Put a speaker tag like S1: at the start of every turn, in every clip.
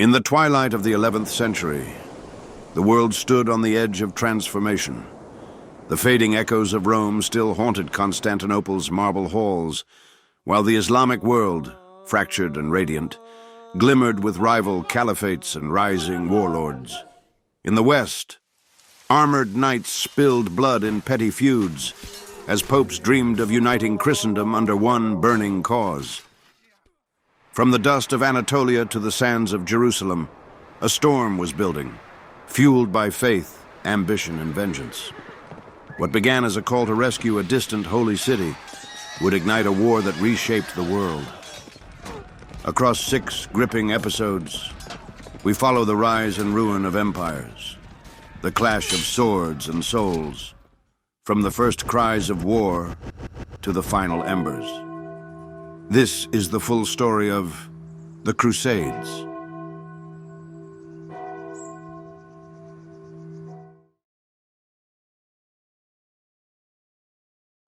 S1: In the twilight of the 11th century, the world stood on the edge of transformation. The fading echoes of Rome still haunted Constantinople's marble halls, while the Islamic world, fractured and radiant, glimmered with rival caliphates and rising warlords. In the West, armored knights spilled blood in petty feuds, as popes dreamed of uniting Christendom under one burning cause. From the dust of Anatolia to the sands of Jerusalem, a storm was building, fueled by faith, ambition, and vengeance. What began as a call to rescue a distant holy city would ignite a war that reshaped the world. Across 6 gripping episodes, we follow the rise and ruin of empires, the clash of swords and souls, from the first cries of war to the final embers. This is the full story of the Crusades.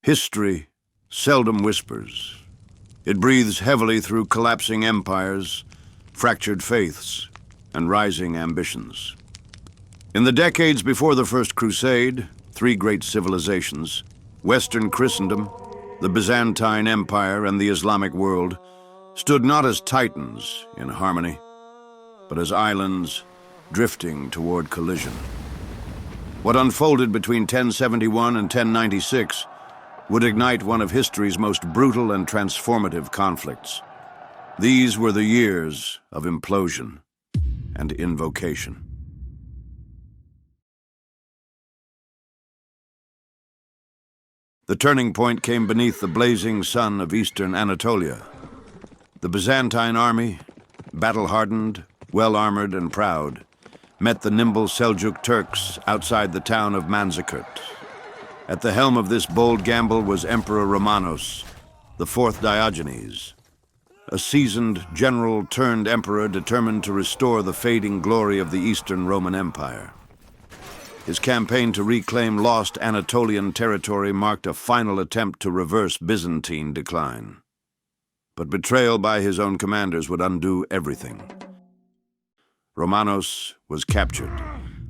S1: History seldom whispers. It breathes heavily through collapsing empires, fractured faiths, and rising ambitions. In the decades before the First Crusade, 3 great civilizations, Western Christendom, the Byzantine Empire, and the Islamic world, stood not as titans in harmony, but as islands drifting toward collision. What unfolded between 1071 and 1096 would ignite one of history's most brutal and transformative conflicts. These were the years of implosion and invocation. The turning point came beneath the blazing sun of eastern Anatolia. The Byzantine army, battle-hardened, well-armored, and proud, met the nimble Seljuk Turks outside the town of Manzikert. At the helm of this bold gamble was Emperor Romanos, the 4th Diogenes, a seasoned general turned emperor determined to restore the fading glory of the Eastern Roman Empire. His campaign to reclaim lost Anatolian territory marked a final attempt to reverse Byzantine decline. But betrayal by his own commanders would undo everything. Romanos was captured,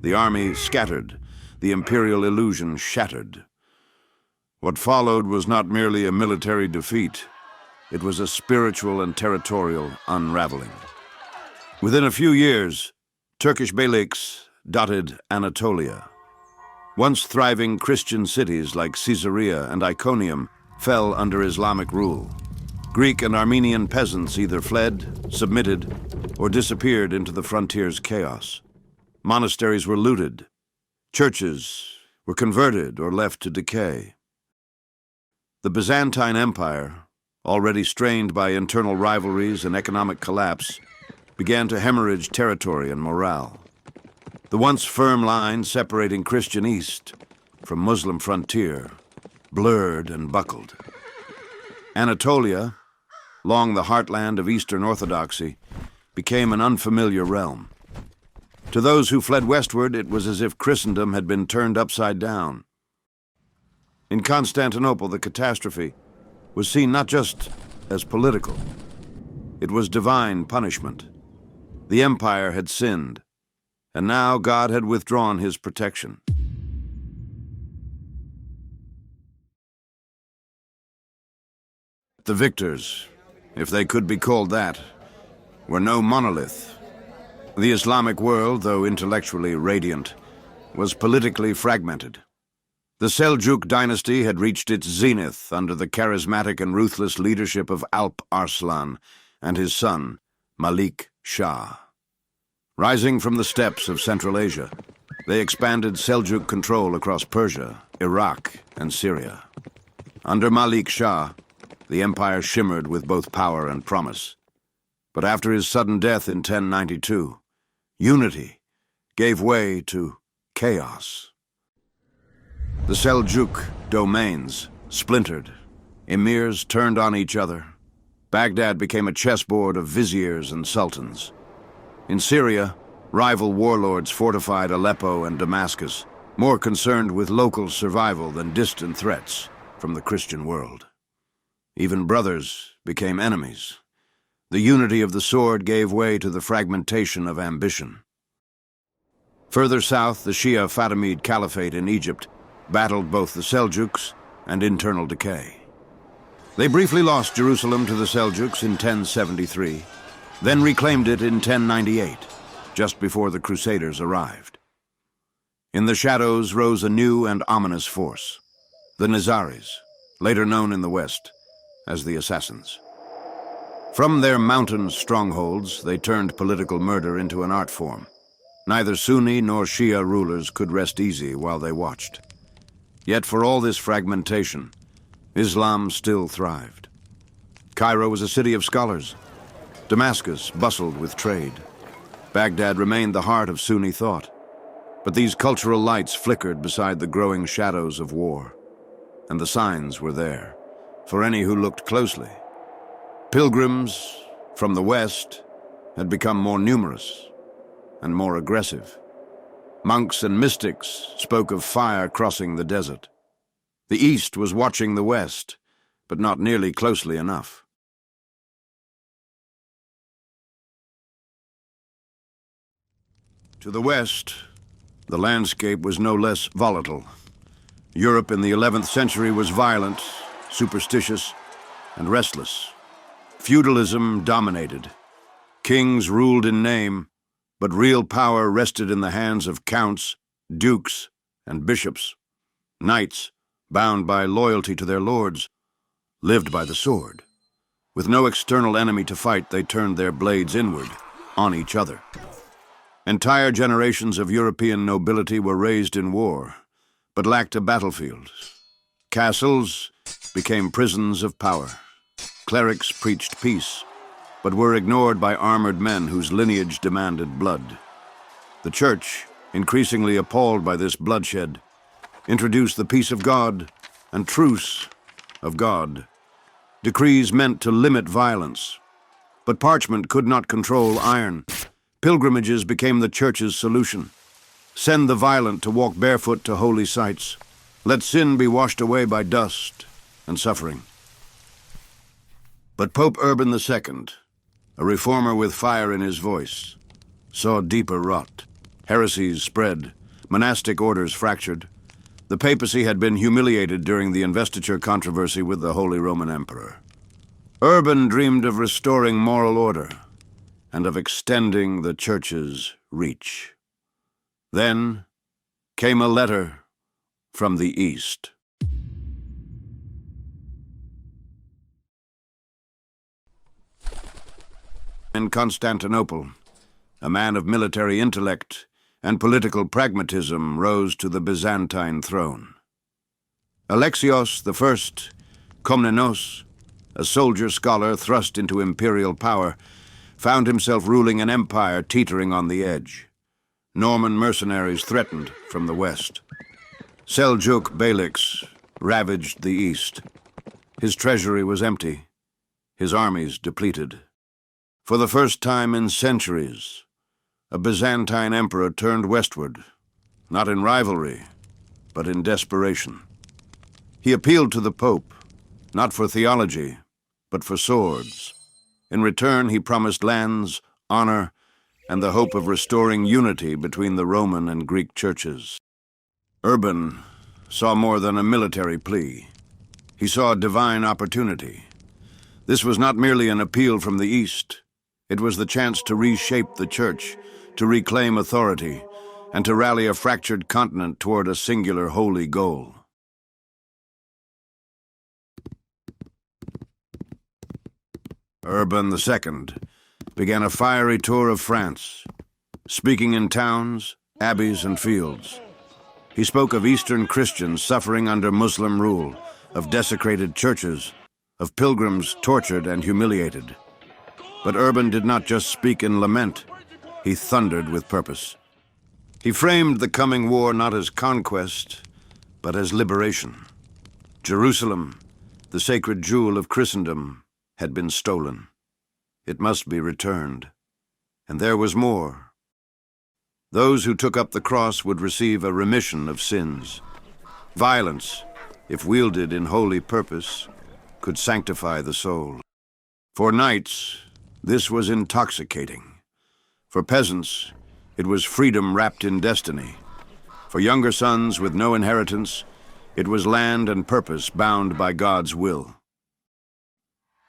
S1: the army scattered, the imperial illusion shattered. What followed was not merely a military defeat, it was a spiritual and territorial unraveling. Within a few years, Turkish beyliks dotted Anatolia. Once thriving Christian cities like Caesarea and Iconium fell under Islamic rule. Greek and Armenian peasants either fled, submitted, or disappeared into the frontier's chaos. Monasteries were looted. Churches were converted or left to decay. The Byzantine Empire, already strained by internal rivalries and economic collapse, began to hemorrhage territory and morale. The once firm line separating Christian East from Muslim frontier blurred and buckled. Anatolia, long the heartland of Eastern Orthodoxy, became an unfamiliar realm. To those who fled westward, it was as if Christendom had been turned upside down. In Constantinople, the catastrophe was seen not just as political. It was divine punishment. The empire had sinned, and now God had withdrawn his protection. The victors, if they could be called that, were no monolith. The Islamic world, though intellectually radiant, was politically fragmented. The Seljuk dynasty had reached its zenith under the charismatic and ruthless leadership of Alp Arslan and his son, Malik Shah. Rising from the steppes of Central Asia, they expanded Seljuk control across Persia, Iraq, and Syria. Under Malik Shah, the empire shimmered with both power and promise. But after his sudden death in 1092, unity gave way to chaos. The Seljuk domains splintered. Emirs turned on each other. Baghdad became a chessboard of viziers and sultans. In Syria, rival warlords fortified Aleppo and Damascus, more concerned with local survival than distant threats from the Christian world. Even brothers became enemies. The unity of the sword gave way to the fragmentation of ambition. Further south, the Shia Fatimid Caliphate in Egypt battled both the Seljuks and internal decay. They briefly lost Jerusalem to the Seljuks in 1073, then reclaimed it in 1098, just before the Crusaders arrived. In the shadows rose a new and ominous force, the Nizaris, later known in the West as the Assassins. From their mountain strongholds, they turned political murder into an art form. Neither Sunni nor Shia rulers could rest easy while they watched. Yet for all this fragmentation, Islam still thrived. Cairo was a city of scholars. Damascus bustled with trade. Baghdad remained the heart of Sunni thought. But these cultural lights flickered beside the growing shadows of war. And the signs were there, for any who looked closely. Pilgrims from the West had become more numerous and more aggressive. Monks and mystics spoke of fire crossing the desert. The East was watching the West, but not nearly closely enough. To the West, the landscape was no less volatile. Europe in the 11th century was violent, superstitious, and restless. Feudalism dominated. Kings ruled in name, but real power rested in the hands of counts, dukes, and bishops. Knights, bound by loyalty to their lords, lived by the sword. With no external enemy to fight, they turned their blades inward, on each other. Entire generations of European nobility were raised in war, but lacked a battlefield. Castles became prisons of power. Clerics preached peace, but were ignored by armored men whose lineage demanded blood. The Church, increasingly appalled by this bloodshed, introduced the peace of God and truce of God, decrees meant to limit violence. But parchment could not control iron. Pilgrimages became the Church's solution. Send the violent to walk barefoot to holy sites. Let sin be washed away by dust and suffering. But Pope Urban II, a reformer with fire in his voice, saw deeper rot. Heresies spread, monastic orders fractured. The papacy had been humiliated during the investiture controversy with the Holy Roman Emperor. Urban dreamed of restoring moral order and of extending the Church's reach. Then came a letter from the East. In Constantinople, a man of military intellect and political pragmatism rose to the Byzantine throne. Alexios I Komnenos, a soldier scholar thrust into imperial power, found himself ruling an empire teetering on the edge. Norman mercenaries threatened from the west. Seljuk beyliks ravaged the east. His treasury was empty, his armies depleted. For the first time in centuries, a Byzantine emperor turned westward, not in rivalry, but in desperation. He appealed to the Pope, not for theology, but for swords. In return, he promised lands, honor, and the hope of restoring unity between the Roman and Greek churches. Urban saw more than a military plea. He saw a divine opportunity. This was not merely an appeal from the East. It was the chance to reshape the Church, to reclaim authority, and to rally a fractured continent toward a singular holy goal. Urban II began a fiery tour of France, speaking in towns, abbeys, and fields. He spoke of Eastern Christians suffering under Muslim rule, of desecrated churches, of pilgrims tortured and humiliated. But Urban did not just speak in lament. He thundered with purpose. He framed the coming war not as conquest, but as liberation. Jerusalem, the sacred jewel of Christendom, had been stolen. It must be returned. And there was more. Those who took up the cross would receive a remission of sins. Violence, if wielded in holy purpose, could sanctify the soul. For knights, This was intoxicating. For peasants, it was freedom wrapped in destiny. For younger sons with no inheritance, it was land and purpose bound by God's will.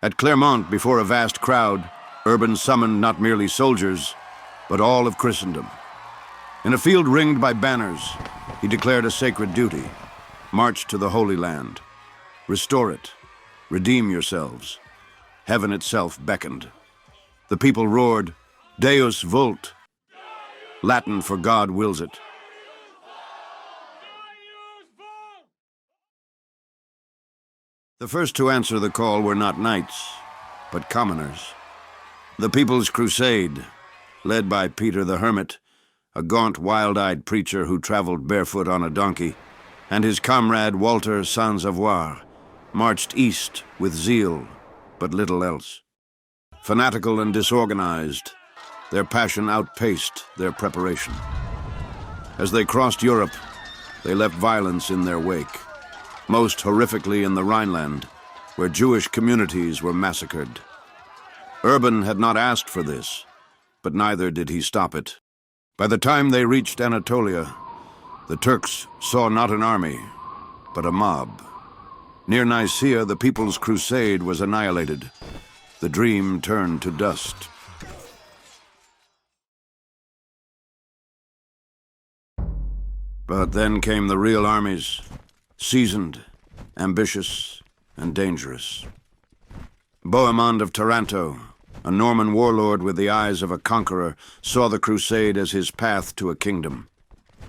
S1: At Clermont, before a vast crowd, Urban summoned not merely soldiers, but all of Christendom. In a field ringed by banners, he declared a sacred duty: march to the Holy Land, restore it, redeem yourselves. Heaven itself beckoned. The people roared, Deus vult, Latin for God wills it. The first to answer the call were not knights, but commoners. The People's Crusade, led by Peter the Hermit, a gaunt, wild-eyed preacher who traveled barefoot on a donkey, and his comrade Walter Sans Avoir, marched east with zeal, but little else. Fanatical and disorganized, their passion outpaced their preparation. As they crossed Europe, they left violence in their wake, most horrifically in the Rhineland, where Jewish communities were massacred. Urban had not asked for this, but neither did he stop it. By the time they reached Anatolia, the Turks saw not an army, but a mob. Near Nicaea, the People's Crusade was annihilated. The dream turned to dust. But then came the real armies, seasoned, ambitious, and dangerous. Bohemond of Taranto, a Norman warlord with the eyes of a conqueror, saw the crusade as his path to a kingdom.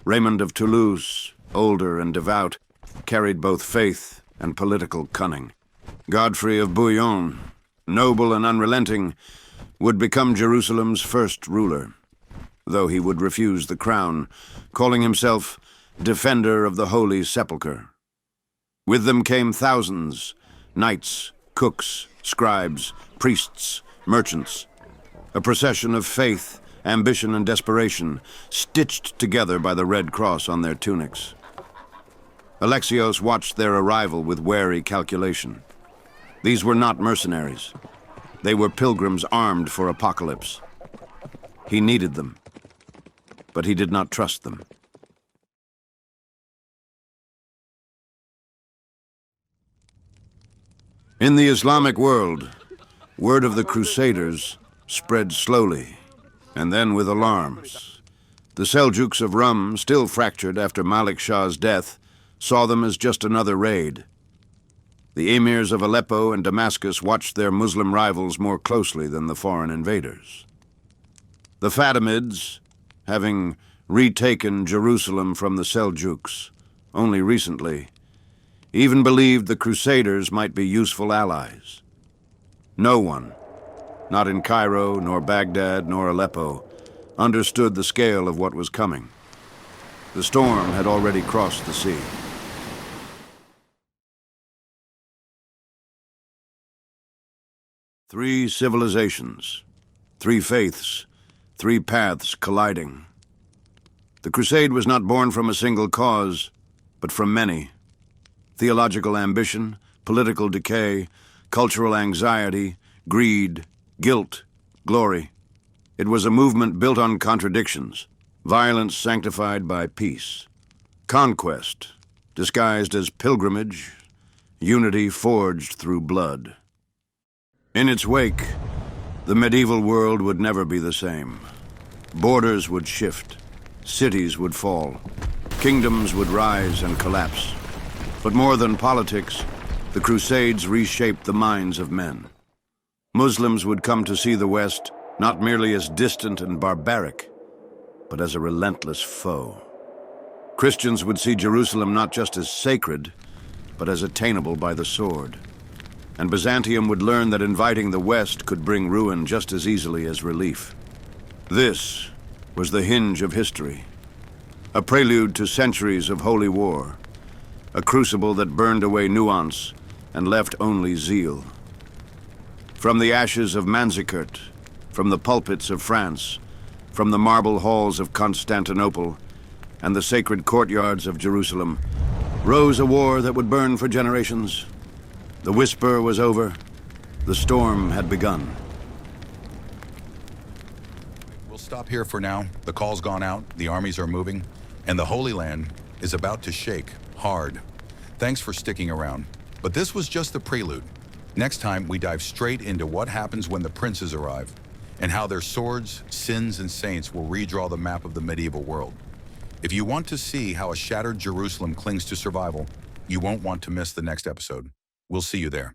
S1: Raymond of Toulouse, older and devout, carried both faith and political cunning. Godfrey of Bouillon, noble and unrelenting, would become Jerusalem's first ruler, though he would refuse the crown, calling himself Defender of the Holy Sepulchre. With them came thousands, knights, cooks, scribes, priests, merchants, a procession of faith, ambition, and desperation, stitched together by the Red Cross on their tunics. Alexios watched their arrival with wary calculation. These were not mercenaries. They were pilgrims armed for apocalypse. He needed them, but he did not trust them. In the Islamic world, word of the Crusaders spread slowly, and then with alarms. The Seljuks of Rum, still fractured after Malik Shah's death, saw them as just another raid. The emirs of Aleppo and Damascus watched their Muslim rivals more closely than the foreign invaders. The Fatimids, having retaken Jerusalem from the Seljuks only recently, even believed the Crusaders might be useful allies. No one, not in Cairo, nor Baghdad, nor Aleppo, understood the scale of what was coming. The storm had already crossed the sea. Three civilizations, three faiths, three paths colliding. The crusade was not born from a single cause, but from many. Theological ambition, political decay, cultural anxiety, greed, guilt, glory. It was a movement built on contradictions, violence sanctified by peace, conquest disguised as pilgrimage, unity forged through blood. In its wake, the medieval world would never be the same. Borders would shift, cities would fall, kingdoms would rise and collapse. But more than politics, the Crusades reshaped the minds of men. Muslims would come to see the West not merely as distant and barbaric, but as a relentless foe. Christians would see Jerusalem not just as sacred, but as attainable by the sword. And Byzantium would learn that inviting the West could bring ruin just as easily as relief. This was the hinge of history, a prelude to centuries of holy war, a crucible that burned away nuance and left only zeal. From the ashes of Manzikert, from the pulpits of France, from the marble halls of Constantinople, and the sacred courtyards of Jerusalem, rose a war that would burn for generations. The whisper was over. The storm had begun.
S2: stop here for now. The call's gone out, the armies are moving, and the Holy Land is about to shake hard. Thanks for sticking around. But this was just the prelude. Next time, we dive straight into what happens when the princes arrive, and how their swords, sins, and saints will redraw the map of the medieval world. If you want to see how a shattered Jerusalem clings to survival, you won't want to miss the next episode. We'll see you there.